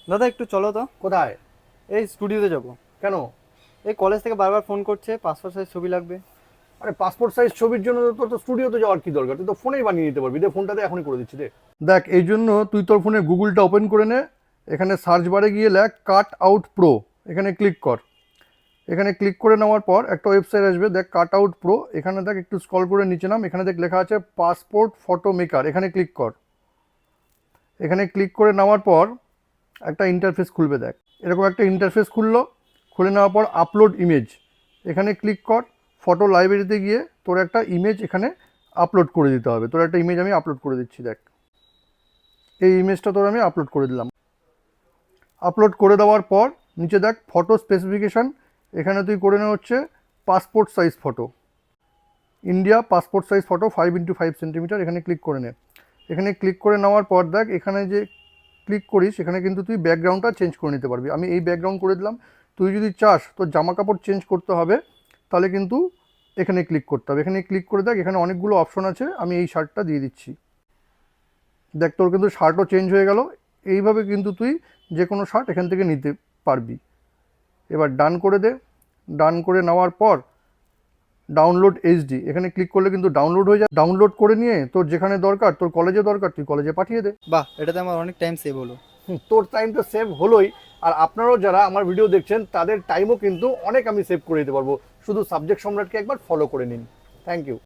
দাদা একটু চলো তো। কোথায়? এই স্টুডিওতে যাব। কেন? এই কলেজ থেকে বারবার ফোন করছে, পাসপোর্ট সাইজ ছবি লাগবে। আরে পাসপোর্ট সাইজ ছবির জন্য তোর তো স্টুডিওতে যাওয়ার কি দরকার? তুই তো ফোনেই বানিয়ে নিতে পারবি। দে ফোনটাতে এখনই করে দিচ্ছি, দে। দেখ, এই জন্য তুই তোর ফোনে গুগলটা ওপেন করে নে। এখানে সার্চ বারে গিয়ে লেখ কাট আউট প্রো। এখানে ক্লিক কর। এখানে ক্লিক করে নেওয়ার পর একটা ওয়েবসাইট আসবে, দেখ কাট আউট প্রো। এখানে দেখ একটু স্ক্রল করে নিচে নাম, এখানে দেখ লেখা আছে পাসপোর্ট ফটো মেকার। এখানে ক্লিক কর। এখানে ক্লিক করে নেওয়ার পর একটা ইন্টারফেস খুলবে, দেখ এরকম একটা ইন্টারফেস খুললো। খুলে নেওয়ার পর আপলোড ইমেজ, এখানে ক্লিক কর। ফটো লাইব্রেরিতে গিয়ে তোর একটা ইমেজ এখানে আপলোড করে দিতে হবে। তোর একটা ইমেজ আমি আপলোড করে দিচ্ছি, দেখ এই ইমেজটা তোর আমি আপলোড করে দিলাম। আপলোড করে দেওয়ার পর নিচে দেখ ফটো স্পেসিফিকেশান, এখানে তুই করে নে হচ্ছে passport size photo, India passport size photo 5x5 centimetre. এখানে ক্লিক করে নে। এখানে ক্লিক করে নেওয়ার পর দেখ এখানে যে ক্লিক করিস সেখানে কিন্তু তুই ব্যাকগ্রাউন্ডটা চেঞ্জ করে নিতে পারবি। আমি এই ব্যাকগ্রাউন্ড করে দিলাম। তুই যদি চাস তোর জামা কাপড় চেঞ্জ করতে হবে তাহলে কিন্তু এখানে ক্লিক করতে হবে। এখানে ক্লিক করে দেখ এখানে অনেকগুলো অপশন আছে, আমি এই শার্টটা দিয়ে দিচ্ছি। দেখ তোর কিন্তু শার্টও চেঞ্জ হয়ে গেল। এইভাবে কিন্তু তুই যে কোনো শার্ট এখান থেকে নিতে পারবি। এবার ডান করে দে। ডান করে নেওয়ার পর ডাউনলোড এইচডি এখানে ক্লিক করলে কিন্তু ডাউনলোড হয়ে যায়। ডাউনলোড করে নিয়ে তোর যেখানে দরকার, তোর কলেজে দরকার, তুই কলেজে পাঠিয়ে দে। বাহ, এটাতে আমার অনেক টাইম সেভ হলো। তোর টাইম তো সেভ হলোই, আর আপনারাও যারা আমার ভিডিও দেখছেন তাদের টাইমও কিন্তু অনেক আমি সেভ করে দিতে পারবো। শুধু সাবজেক্ট সম্রাটকে একবার ফলো করে নিন। Thank you.